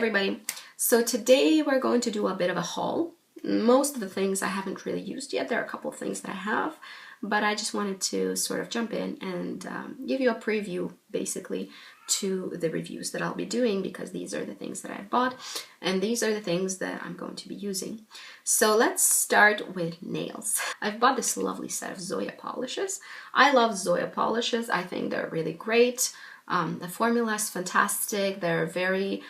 everybody. So today we're going to do a bit of a haul. Most of the things I haven't really used yet. There are a couple of things that I have, but I just wanted to sort of jump in and give you a preview basically to the reviews that I'll be doing, because these are the things that I've bought and these are the things that I'm going to be using. So let's start with nails. I've bought this lovely set of Zoya polishes. I love Zoya polishes. I think they're really great. The formula is fantastic. They're very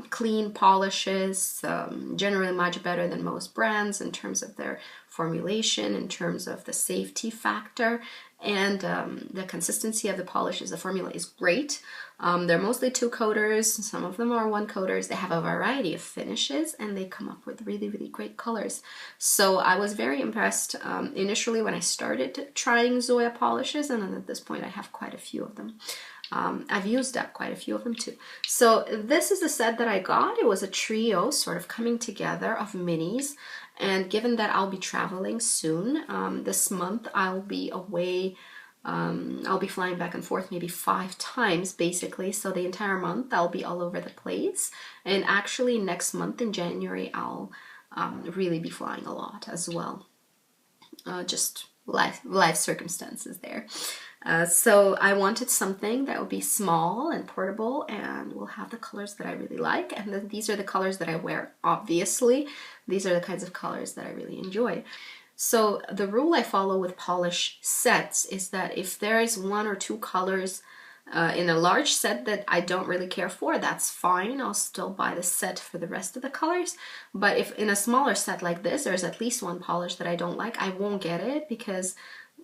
clean polishes, generally much better than most brands in terms of their formulation, in terms of the safety factor, and the consistency of the polishes. The formula is great. They're mostly 2-coaters, some of them are 1-coaters. They have a variety of finishes and they come up with really, really great colors. So I was very impressed initially when I started trying Zoya polishes, and then at this point I have quite a few of them. I've used up quite a few of them too. So this is the set that I got. It was a trio sort of coming together of minis, and given that I'll be traveling soon, this month I'll be away. I'll be flying back and forth maybe 5 times basically, so the entire month I'll be all over the place. And actually next month in January I'll really be flying a lot as well. Just life circumstances there. So I wanted something that would be small and portable and will have the colors that I really like. And then these are the colors that I wear, obviously. These are the kinds of colors that I really enjoy. So the rule I follow with polish sets is that if there is 1 or 2 colors in a large set that I don't really care for, that's fine. I'll still buy the set for the rest of the colors. But if in a smaller set like this, there's at least 1 polish that I don't like, I won't get it, because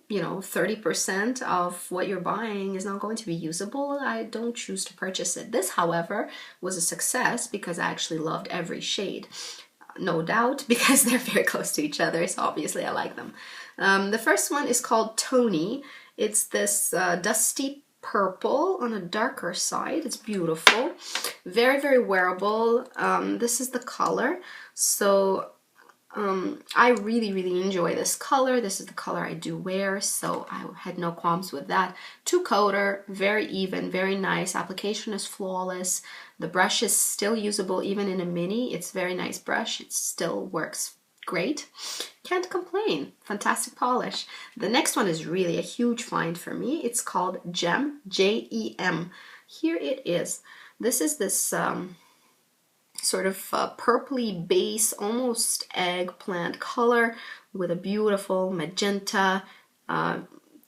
you know, 30% of what you're buying is not going to be usable. I don't choose to purchase it. This, however, was a success because I actually loved every shade. No doubt, because they're very close to each other, so obviously I like them. The first one is called Tony. It's this dusty purple on a darker side. It's beautiful. Very, very wearable. This is the color. So I really, really enjoy this color. This is the color I do wear, so I had no qualms with that. 2-coater, very even, very nice. Application is flawless. The brush is still usable even in a mini. It's a very nice brush. It still works great. Can't complain. Fantastic polish. The next one is really a huge find for me. It's called Gem, J-E-M. Here it is. This is this sort of purpley base, almost eggplant color with a beautiful magenta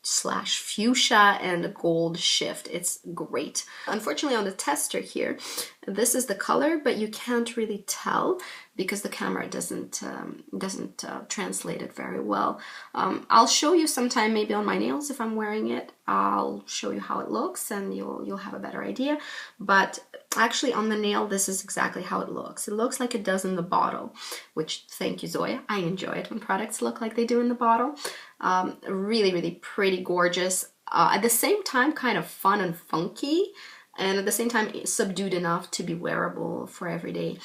slash fuchsia and a gold shift. It's great. Unfortunately on the tester here, this is the color, but you can't really tell because the camera doesn't translate it very well. I'll show you sometime maybe on my nails if I'm wearing it. I'll show you how it looks and you'll have a better idea. But actually on the nail, this is exactly how it looks. It looks like it does in the bottle, which, thank you Zoya, I enjoy it when products look like they do in the bottle. Really, really pretty, gorgeous. At the same time, kind of fun and funky, and at the same time subdued enough to be wearable for every day.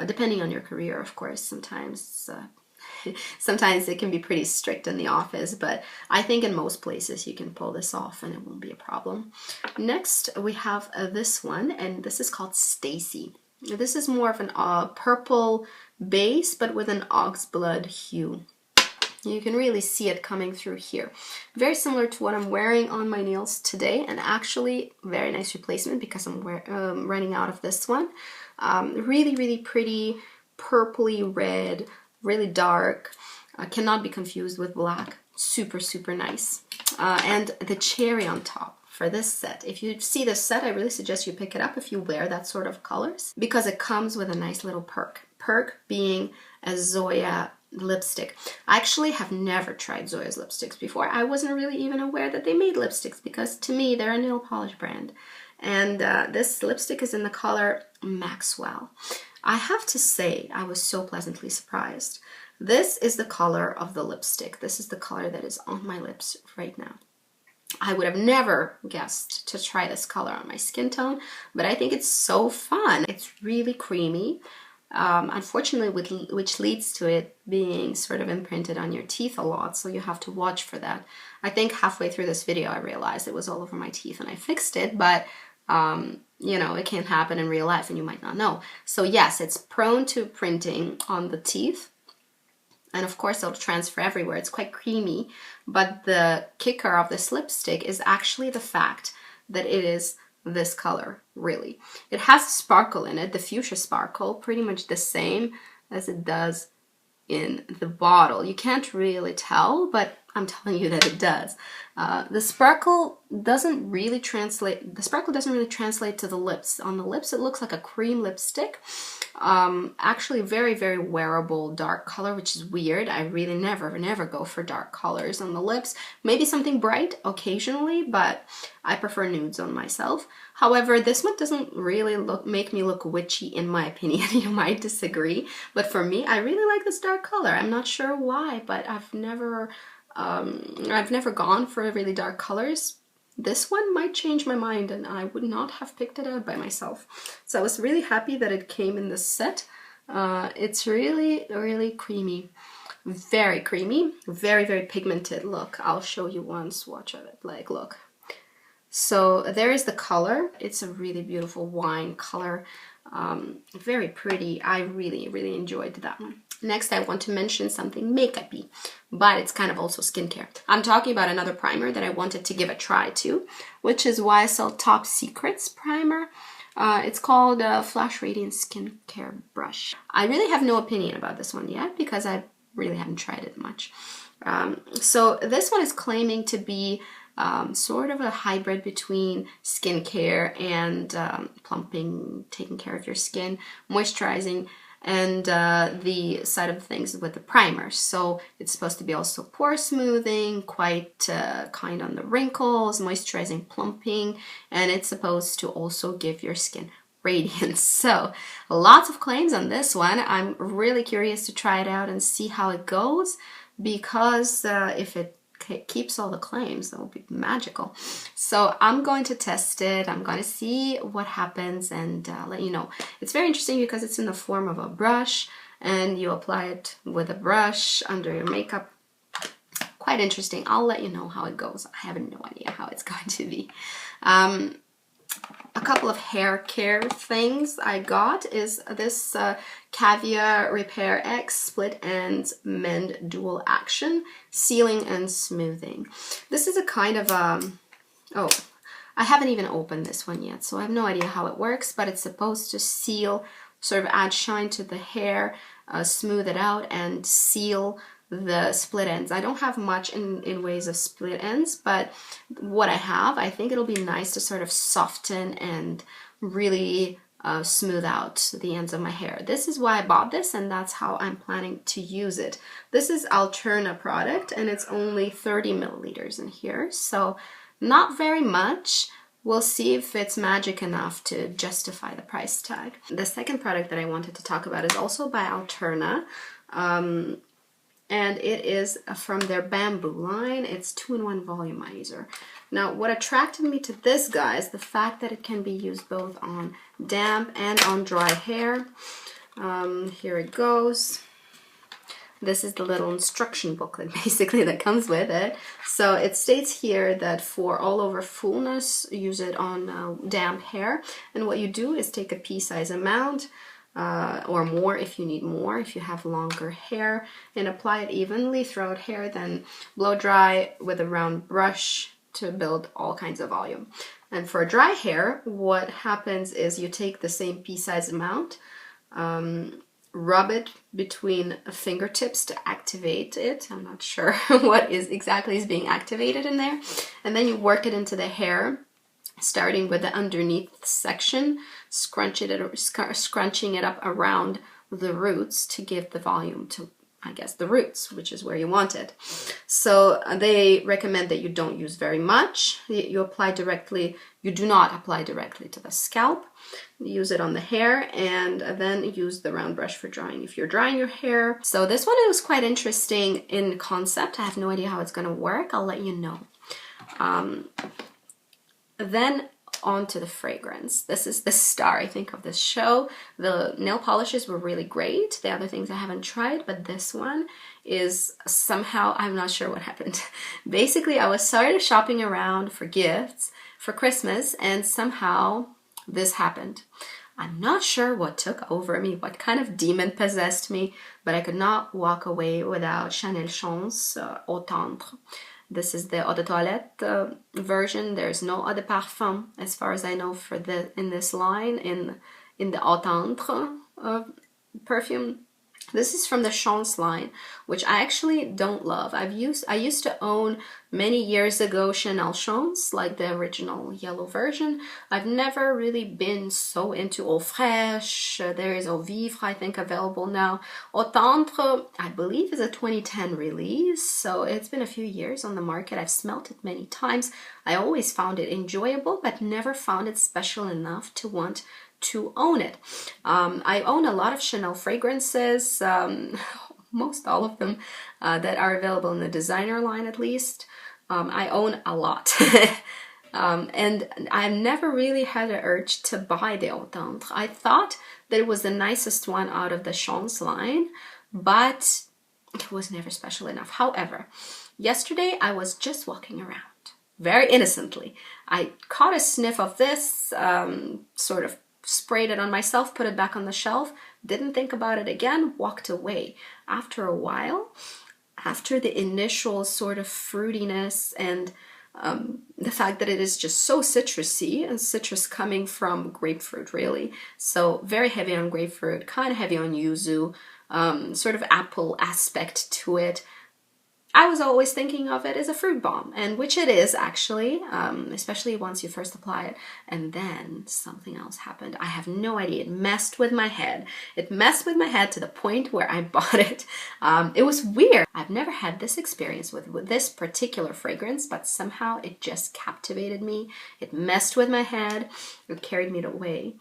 Depending on your career, of course, sometimes it can be pretty strict in the office, but I think in most places you can pull this off and it won't be a problem. Next, we have this one, and this is called Stacy. This is more of an purple base, but with an oxblood hue. You can really see it coming through here. Very similar to what I'm wearing on my nails today, and actually very nice replacement because I'm running out of this one. Really, really pretty, purpley red, really dark. Cannot be confused with black. Super, super nice. And the cherry on top for this set. If you see this set, I really suggest you pick it up if you wear that sort of colors, because it comes with a nice little perk. Perk being a Zoya lipstick. I actually have never tried Zoya's lipsticks before. I wasn't really even aware that they made lipsticks because to me they're a nail polish brand. And this lipstick is in the color Maxwell. I have to say I was so pleasantly surprised. This is the color of the lipstick. This is the color that is on my lips right now. I would have never guessed to try this color on my skin tone, but I think it's so fun. It's really creamy. Unfortunately, which leads to it being sort of imprinted on your teeth a lot, so you have to watch for that. I think halfway through this video I realized it was all over my teeth and I fixed it, but you know, it can happen in real life and you might not know. So yes, it's prone to printing on the teeth. And of course it'll transfer everywhere. It's quite creamy. But the kicker of this lipstick is actually the fact that it is this color, really. It has sparkle in it, the fuchsia sparkle, pretty much the same as it does in the bottle. You can't really tell, but I'm telling you that it does. The sparkle doesn't really translate to the lips. On the lips it looks like a cream lipstick. Actually very, very wearable dark color, which is weird. I really never go for dark colors on the lips. Maybe something bright occasionally, but I prefer nudes on myself. However, this one doesn't really make me look witchy, in my opinion. You might disagree, but for me, I really like this dark color. I'm not sure why, but I've never gone for really dark colors. This one might change my mind and I would not have picked it out by myself. So I was really happy that it came in this set. It's really, really creamy. Very creamy. Very, very pigmented. Look, I'll show you one swatch of it. Like, look. So there is the color. It's a really beautiful wine color. Very pretty. I really, really enjoyed that one. Next, I want to mention something makeup-y, but it's kind of also skincare. I'm talking about another primer that I wanted to give a try to, which is YSL Top Secrets primer. It's called Flash Radiant Skincare Brush. I really have no opinion about this one yet because I really haven't tried it much. So this one is claiming to be sort of a hybrid between skincare and plumping, taking care of your skin, moisturizing, and the side of things with the primer. So it's supposed to be also pore smoothing, quite kind on the wrinkles, moisturizing, plumping, and it's supposed to also give your skin radiance. So lots of claims on this one. I'm really curious to try it out and see how it goes, because if it keeps all the claims, that will be magical. So I'm going to test it. I'm going to see what happens and let you know. It's very interesting because it's in the form of a brush and you apply it with a brush under your makeup. Quite interesting. I'll let you know how it goes. I have no idea how it's going to be. A couple of hair care things I got is this Caviar Repair X Split Ends Mend Dual Action Sealing and Smoothing. This is a kind of, oh, I haven't even opened this one yet, so I have no idea how it works, but it's supposed to seal, sort of add shine to the hair, smooth it out, and seal the split ends. I don't have much in ways of split ends, but what I have, I think it'll be nice to sort of soften and really smooth out the ends of my hair. This is why I bought this, and that's how I'm planning to use it. This is Alterna product, and it's only 30 milliliters in here, so not very much. We'll see if it's magic enough to justify the price tag. The second product that I wanted to talk about is also by Alterna. And it is from their bamboo line. It's 2-in-1 volumizer. Now, what attracted me to this guy is the fact that it can be used both on damp and on dry hair. Here it goes. This is the little instruction booklet basically that comes with it. So it states here that for all over fullness, use it on damp hair. And what you do is take a pea-size amount, or more if you need more, if you have longer hair, and apply it evenly throughout hair, then blow dry with a round brush to build all kinds of volume. And for dry hair, what happens is you take the same pea-size amount, rub it between fingertips to activate it. I'm not sure what exactly is being activated in there. And then you work it into the hair, starting with the underneath section, scrunching it up around the roots to give the volume to, I guess, the roots, which is where you want it. So they recommend that you don't use very much. You apply directly, you do not apply directly to the scalp. Use it on the hair and then use the round brush for drying if you're drying your hair. So this one was quite interesting in concept. I have no idea how it's going to work. I'll let you know. Then on to the fragrance. This is the star, I think, of this show. The nail polishes were really great. The other things I haven't tried, but this one is somehow, I'm not sure what happened. Basically, I was sort of shopping around for gifts for Christmas, and somehow this happened. I'm not sure what took over me, what kind of demon possessed me, but I could not walk away without Chanel Chance Eau Tendre. This is the eau de toilette version. There's no eau de parfum, as far as I know, for in this line, in the Eau Tendre perfume. This is from the Chance line, which I actually don't love. I used to own many years ago Chanel Chance, like the original yellow version. I've never really been so into Eau Fraiche. There is Eau Vivre, I think, available now. Eau Tendre, I believe, is a 2010 release, so it's been a few years on the market. I've smelt it many times. I always found it enjoyable, but never found it special enough to want to own it. I own a lot of Chanel fragrances, most all of them that are available in the designer line at least. I own a lot. And I've never really had an urge to buy the Eau Tendre. I thought that it was the nicest one out of the Chance line, but it was never special enough. However, yesterday I was just walking around very innocently. I caught a sniff of this, sort of sprayed it on myself, put it back on the shelf, didn't think about it again, walked away. After a while, after the initial sort of fruitiness and the fact that it is just so citrusy, and citrus coming from grapefruit really, so very heavy on grapefruit, kind of heavy on yuzu, sort of apple aspect to it, I was always thinking of it as a fruit bomb, and which it is actually, especially once you first apply it. And then something else happened. I have no idea. It messed with my head. It messed with my head to the point where I bought it. It was weird. I've never had this experience with this particular fragrance, but somehow it just captivated me. It messed with my head. It carried me away.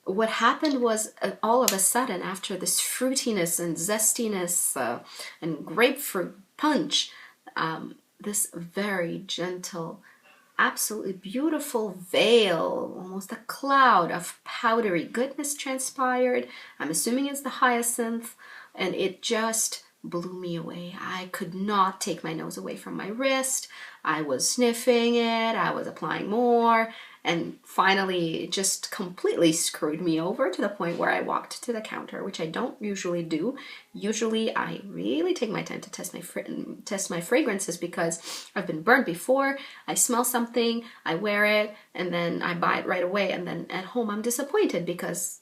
What happened was all of a sudden, after this fruitiness and zestiness and grapefruit punch, this very gentle, absolutely beautiful veil, almost a cloud of powdery goodness transpired. I'm assuming it's the hyacinth, and it just blew me away. I could not take my nose away from my wrist. I was sniffing it, I was applying more, and finally it just completely screwed me over to the point where I walked to the counter, which I don't usually do. Usually I really take my time to test my fragrances, because I've been burned before. I smell something, I wear it, and then I buy it right away, and then at home I'm disappointed because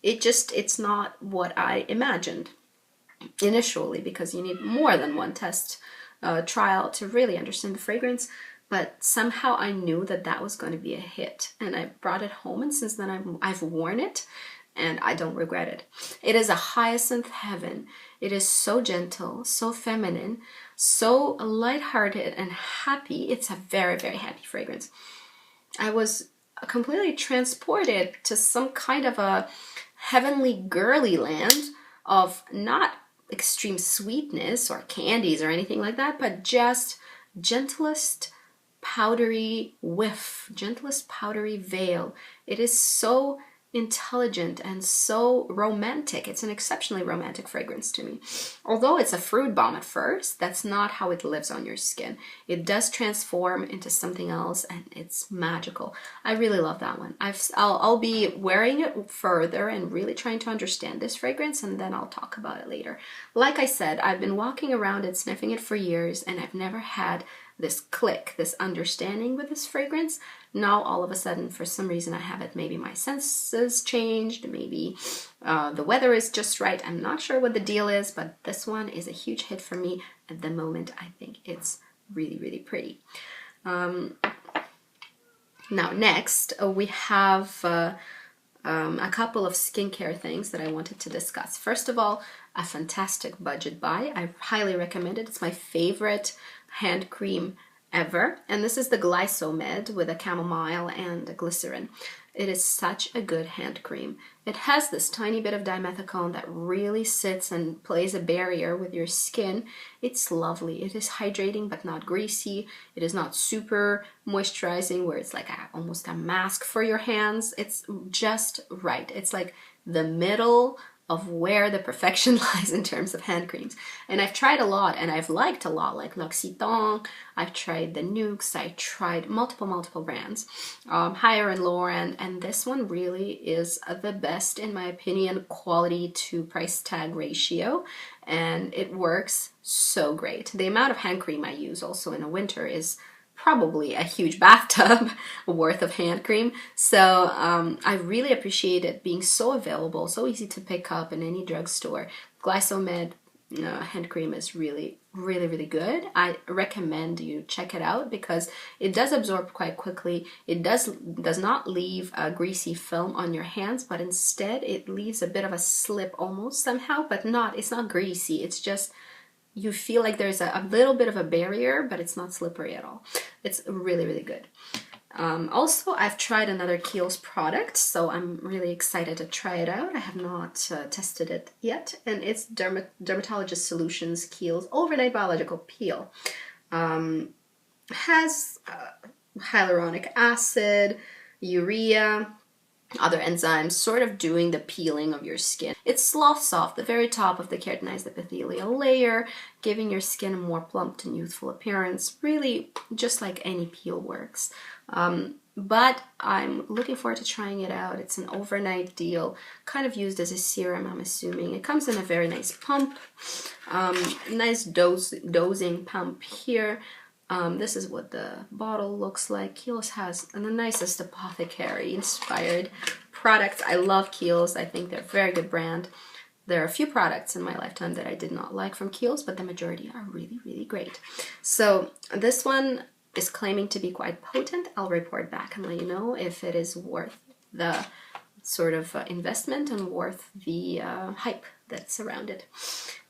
it's not what I imagined initially, because you need more than one test trial to really understand the fragrance. But somehow I knew that that was going to be a hit, and I brought it home, and since then I've worn it, and I don't regret it. It is a hyacinth heaven. It is so gentle, so feminine, so lighthearted and happy. It's a very, very happy fragrance. I was completely transported to some kind of a heavenly girly land of not extreme sweetness or candies or anything like that, but just gentlest powdery whiff, gentlest powdery veil. It is so intelligent and so romantic. It's an exceptionally romantic fragrance to me. Although it's a fruit bomb at first, that's not how it lives on your skin. It does transform into something else, and it's magical. I really love that one. I'll be wearing it further and really trying to understand this fragrance, and then I'll talk about it later. Like I said, I've been walking around it, sniffing it for years, and I've never had this click, this understanding with this fragrance. Now all of a sudden, for some reason, I have it. Maybe my senses changed, maybe the weather is just right. I'm not sure what the deal is, but this one is a huge hit for me at the moment. I think it's really, really pretty. Now next, we have a couple of skincare things that I wanted to discuss. First of all, a fantastic budget buy. I highly recommend it. It's my favorite hand cream ever, and this is the Glysomed with a chamomile and a glycerin. It is such a good hand cream. It has this tiny bit of dimethicone that really sits and plays a barrier with your skin. It's lovely. It is hydrating but not greasy. It is not super moisturizing where it's like almost a mask for your hands. It's just right. It's like the middle of where the perfection lies in terms of hand creams. And I've tried a lot, and I've liked a lot, like L'Occitane, I've tried the Nukes, I tried multiple brands, higher and lower end, and this one really is the best in my opinion, quality to price tag ratio, and it works so great. The amount of hand cream I use also in the winter is probably a huge bathtub worth of hand cream. So I really appreciate it being so available, so easy to pick up in any drugstore. Glycomed hand cream is really good. I recommend you check it out because it does absorb quite quickly. It does not leave a greasy film on your hands, but instead it leaves a bit of a slip almost somehow, but it's not greasy. It's just you feel like there's a little bit of a barrier, but it's not slippery at all. It's really good. Also, I've tried another Kiehl's product, so I'm really excited to try it out. I have not tested it yet, and it's Dermatologist Solutions Kiehl's Overnight Biological Peel. Has hyaluronic acid, urea, other enzymes sort of doing the peeling of your skin. It sloughs off the very top of the keratinized epithelial layer, giving your skin a more plumped and youthful appearance, really just like any peel works. But I'm looking forward to trying it out. It's an overnight deal, kind of used as a serum, I'm assuming. It comes in a very nice pump, nice dosing pump here. This is what the bottle looks like. Kiehl's has the nicest apothecary-inspired products. I love Kiehl's. I think they're a very good brand. There are a few products in my lifetime that I did not like from Kiehl's, but the majority are really great. So this one is claiming to be quite potent. I'll report back and let you know if it is worth the sort of investment and worth the hype that's around it.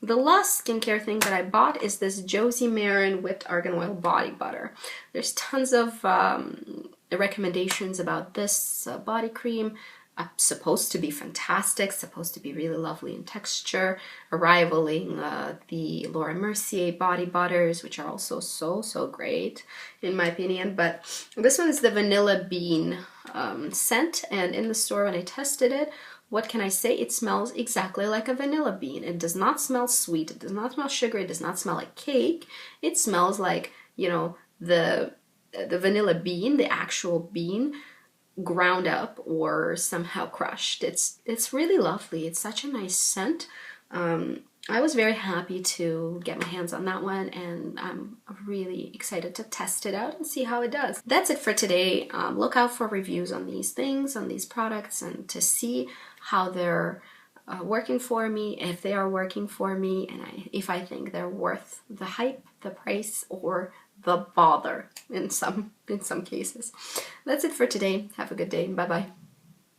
The last skincare thing that I bought is this Josie Maran Whipped Argan Oil Body Butter. There's tons of recommendations about this body cream. Supposed to be fantastic, supposed to be really lovely in texture, rivaling the Laura Mercier body butters, which are also so great in my opinion. But this one is the vanilla bean scent, and in the store when I tested it, what can I say? It smells exactly like a vanilla bean. It does not smell sweet, it does not smell sugar, it does not smell like cake. It smells like, you know, the vanilla bean, the actual bean, ground up or somehow crushed. It's really lovely. It's such a nice scent. I was very happy to get my hands on that one, and I'm really excited to test it out and see how it does. That's it for today. Look out for reviews on these things, on these products, and to see how they're working for me, if they are working for me, and if I think they're worth the hype, the price, or the bother in some cases. That's it for today. Have a good day. Bye-bye.